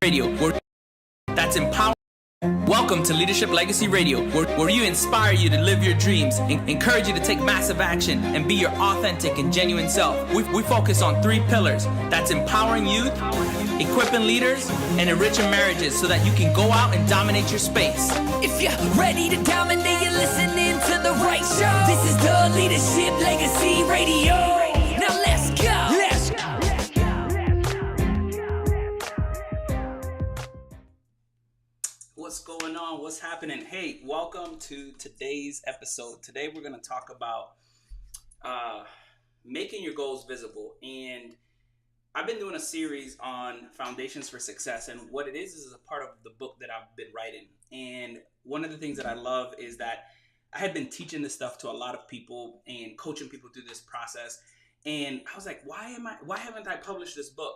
Radio, that's empowering. Welcome to Leadership Legacy Radio, where you inspire you to live your dreams, encourage you to take massive action, and be your authentic and genuine self. We focus on 3 pillars. That's empowering youth, equipping leaders, and enriching marriages so that you can go out and dominate your space. If you're ready to dominate, you're listening to the right show. This is the Leadership Legacy Radio. Now let's go. What's going on? What's happening? Hey, welcome to today's episode. Today we're going to talk about making your goals visible. And I've been doing a series on foundations for success. And what it is a part of the book that I've been writing. And one of the things that I love is that I had been teaching this stuff to a lot of people and coaching people through this process. And I was like, why haven't I published this book?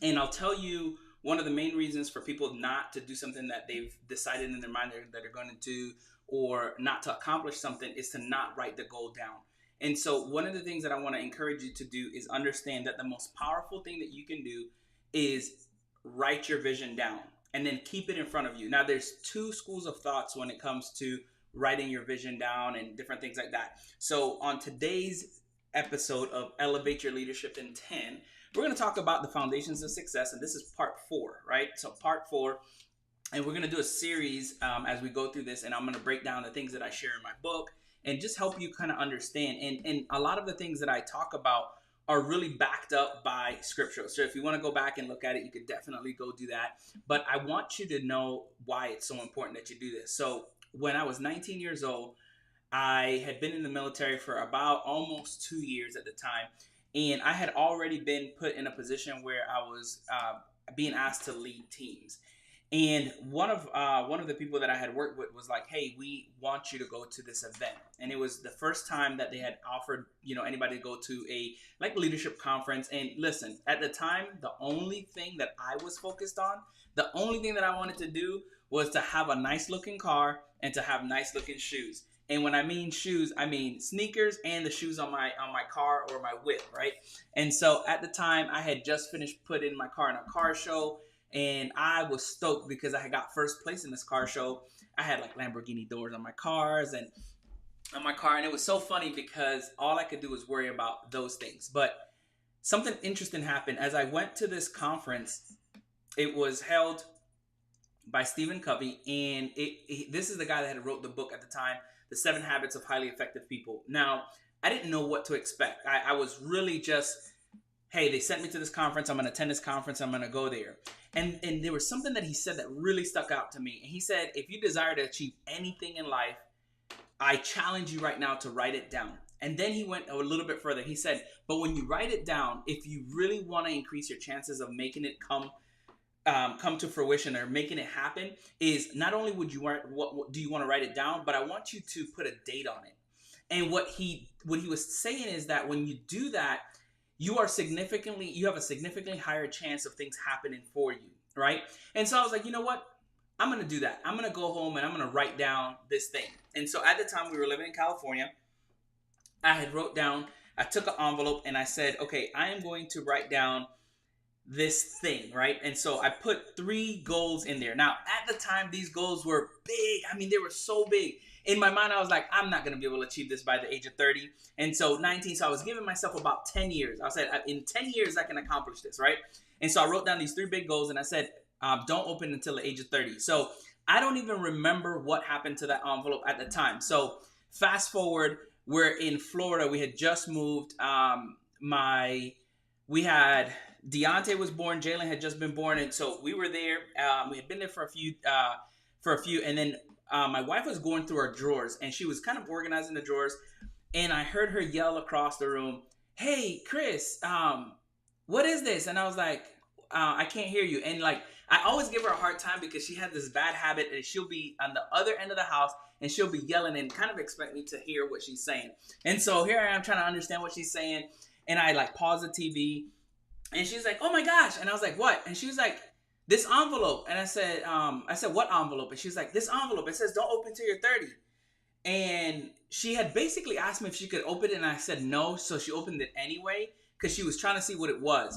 And I'll tell you, one of the main reasons for people not to do something that they've decided in their mind that they're going to do, or not to accomplish something, is to not write the goal down. And so one of the things that I want to encourage you to do is understand that the most powerful thing that you can do is write your vision down and then keep it in front of you. Now, there's 2 schools of thoughts when it comes to writing your vision down and different things like that. So on today's episode of Elevate Your Leadership in 10, we're going to talk about the foundations of success, and this is part 4, right? So part 4, and we're going to do a series as we go through this, and I'm going to break down the things that I share in my book and just help you kind of understand. And a lot of the things that I talk about are really backed up by scripture. So if you want to go back and look at it, you could definitely go do that. But I want you to know why it's so important that you do this. So when I was 19 years old, I had been in the military for about almost 2 years at the time. And I had already been put in a position where I was being asked to lead teams. And one of the people that I had worked with was like, hey, we want you to go to this event. And it was the first time that they had offered, anybody to go to a leadership conference. And listen, at the time, the only thing that I was focused on, the only thing that I wanted to do was to have a nice looking car and to have nice looking shoes. And when I mean shoes, I mean sneakers and the shoes on my car or my whip, right? And so at the time, I had just finished putting my car in a car show, and I was stoked because I had got first place in this car show. I had Lamborghini doors on my cars and on my car, and it was so funny because all I could do was worry about those things. But something interesting happened as I went to this conference. It was held by Stephen Covey, and this is the guy that had wrote the book at the time, The 7 Habits of Highly Effective People. Now, I didn't know what to expect. I was really just, hey, they sent me to this conference. I'm going to attend this conference. I'm going to go there. And there was something that he said that really stuck out to me. And he said, if you desire to achieve anything in life, I challenge you right now to write it down. And then he went a little bit further. He said, but when you write it down, if you really want to increase your chances of making it come to fruition or making it happen, is not only would you what do you want to write it down, but I want you to put a date on it. And what he was saying is that when you do that, you have a significantly higher chance of things happening for you, right? And so I was like, you know what? I'm going to do that. I'm going to go home and I'm going to write down this thing. And so at the time we were living in California, I took an envelope and I said, okay, I am going to write down this thing, right? And so I put 3 goals in there. Now, at the time, these goals were big. I mean, they were so big. In my mind, I was like, I'm not going to be able to achieve this by the age of 30. And so 19, so I was giving myself about 10 years. I said, in 10 years, I can accomplish this, right? And so I wrote down these 3 big goals and I said, don't open until the age of 30. So I don't even remember what happened to that envelope at the time. So fast forward, we're in Florida. We had just moved. Deontay was born, Jalen had just been born, and so we were there. We had been there for a few, and then my wife was going through our drawers, and she was kind of organizing the drawers, and I heard her yell across the room, "Hey, Chris, what is this?" And I was like, "I can't hear you." And I always give her a hard time because she had this bad habit that she'll be on the other end of the house and she'll be yelling and kind of expect me to hear what she's saying. And so here I am trying to understand what she's saying, and I pause the TV. And she's like, "Oh my gosh." And I was like, "What?" And she was like, "This envelope." And I said, "What envelope?" And she's like, "This envelope. It says don't open till you're 30. And she had basically asked me if she could open it, and I said no. So she opened it anyway because she was trying to see what it was.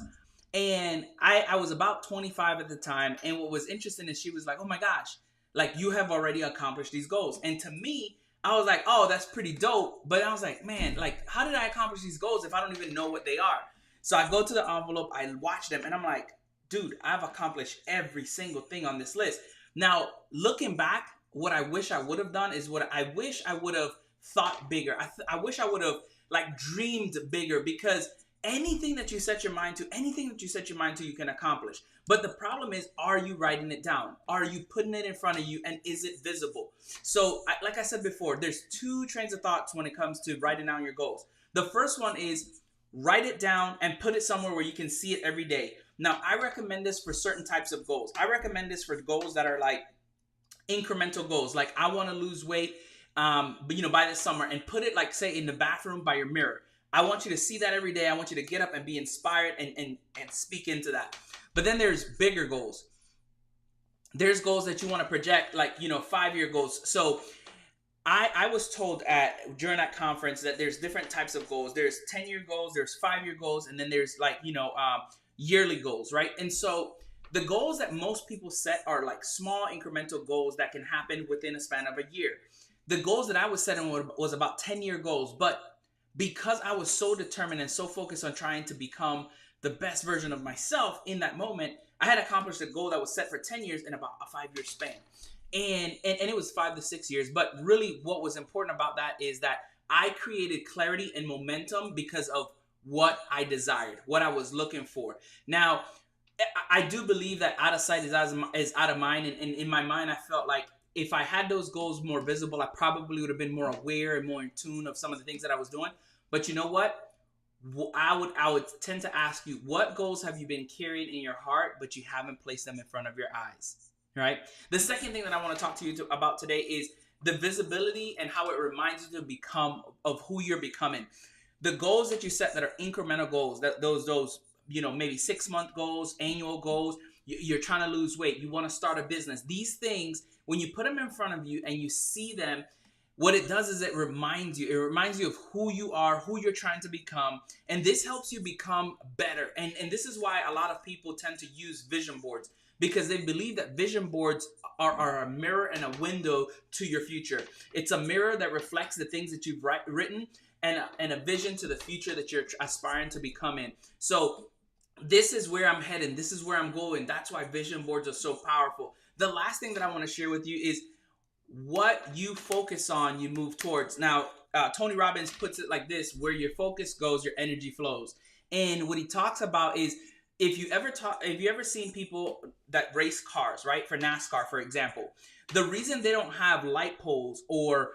And I was about 25 at the time. And what was interesting is she was like, oh my gosh, like you have already accomplished these goals. And to me, I was like, oh, that's pretty dope. But I was like, man, like, how did I accomplish these goals if I don't even know what they are? So I go to the envelope, I watch them, and I'm like, dude, I've accomplished every single thing on this list. Now, looking back, what I wish I would have done is what I wish I would have thought bigger. I wish I would have like dreamed bigger, because anything that you set your mind to, you can accomplish. But the problem is, are you writing it down? Are you putting it in front of you, and is it visible? So, like I said before, there's two trains of thoughts when it comes to writing down your goals. The first one is write it down and put it somewhere where you can see it every day. Now, I recommend this for certain types of goals. I recommend this for goals that are like incremental goals. Like, I want to lose weight, by this summer, and put it like, say, in the bathroom by your mirror. I want you to see that every day. I want you to get up and be inspired and speak into that. But then there's bigger goals. There's goals that you want to project, like, 5-year goals. So I was told during that conference that there's different types of goals. There's 10-year goals, there's 5-year goals, and then there's like, yearly goals, right? And so the goals that most people set are like small incremental goals that can happen within a span of a year. The goals that I was setting was about 10-year goals, but because I was so determined and so focused on trying to become the best version of myself in that moment, I had accomplished a goal that was set for 10 years in about a 5-year span. And it was 5 to 6 years. But really what was important about that is that I created clarity and momentum because of what I desired, what I was looking for. Now, I do believe that out of sight is out of mind. And in my mind, I felt like if I had those goals more visible, I probably would have been more aware and more in tune of some of the things that I was doing. But you know what? I would tend to ask you, what goals have you been carrying in your heart, but you haven't placed them in front of your eyes, right? The second thing that I want to talk to you about today is the visibility and how it reminds you to become of who you're becoming. The goals that you set that are incremental goals, that those maybe 6-month goals, annual goals, you're trying to lose weight, you want to start a business. These things, when you put them in front of you and you see them, what it does is it reminds you of who you are, who you're trying to become, and this helps you become better. And this is why a lot of people tend to use vision boards, because they believe that vision boards are a mirror and a window to your future. It's a mirror that reflects the things that you've written, and a vision to the future that you're aspiring to become in. So this is where I'm heading. This is where I'm going. That's why vision boards are so powerful. The last thing that I want to share with you is what you focus on, you move towards. Now, Tony Robbins puts it like this: where your focus goes, your energy flows. And what he talks about is, if you ever seen people that race cars, right? For NASCAR, for example, the reason they don't have light poles or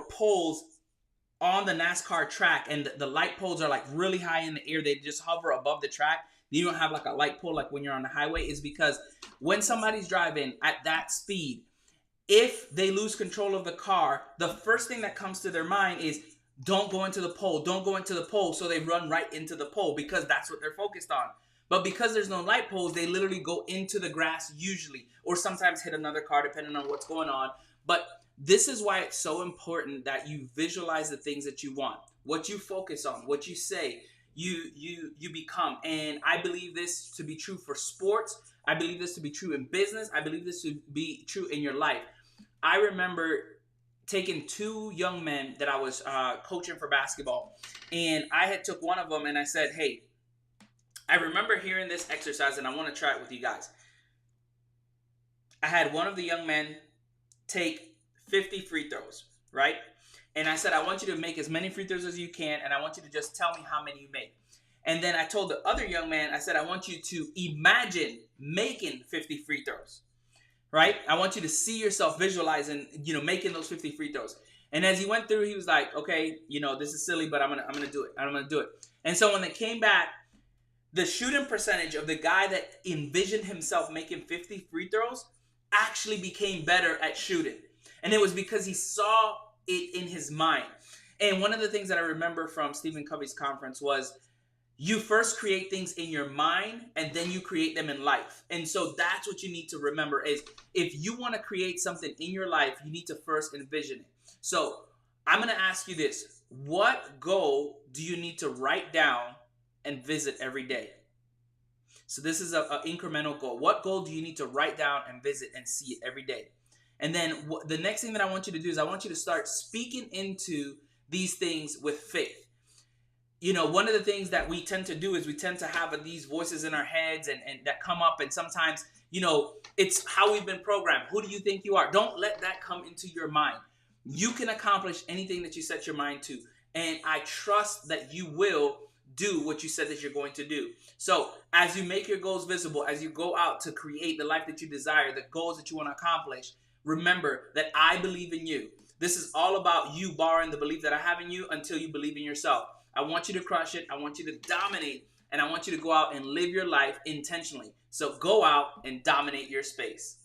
poles on the NASCAR track, and the light poles are like really high in the air, they just hover above the track, you don't have like a light pole like when you're on the highway, is because when somebody's driving at that speed, if they lose control of the car, the first thing that comes to their mind is, don't go into the pole, don't go into the pole. So they run right into the pole because that's what they're focused on. But because there's no light poles, they literally go into the grass usually, or sometimes hit another car depending on what's going on. But this is why it's so important that you visualize the things that you want, what you focus on, what you say, you become. And I believe this to be true for sports. I believe this to be true in business. I believe this to be true in your life. I remember taking 2 young men that I was coaching for basketball, and I had took one of them and I said, hey, I remember hearing this exercise and I want to try it with you guys. I had one of the young men take 50 free throws, right? And I said, I want you to make as many free throws as you can, and I want you to just tell me how many you make. And then I told the other young man, I said, I want you to imagine making 50 free throws, right? I want you to see yourself visualizing, making those 50 free throws. And as he went through, he was like, okay, this is silly, but I'm gonna do it. I'm gonna do it. And so when they came back, the shooting percentage of the guy that envisioned himself making 50 free throws actually became better at shooting. And it was because he saw it in his mind. And one of the things that I remember from Stephen Covey's conference was, you first create things in your mind and then you create them in life. And so that's what you need to remember is, if you want to create something in your life, you need to first envision it. So I'm going to ask you this: what goal do you need to write down and visit every day? So this is a incremental goal. What goal do you need to write down and visit and see it every day? And then the next thing that I want you to do is I want you to start speaking into these things with faith. You know, one of the things that we tend to do is we tend to have these voices in our heads and that come up, and sometimes, you know, it's how we've been programmed. Who do you think you are? Don't let that come into your mind. You can accomplish anything that you set your mind to, and I trust that you will do what you said that you're going to do. So as you make your goals visible, as you go out to create the life that you desire, the goals that you want to accomplish, remember that I believe in you. This is all about you borrowing the belief that I have in you until you believe in yourself. I want you to crush it. I want you to dominate, and I want you to go out and live your life intentionally. So go out and dominate your space.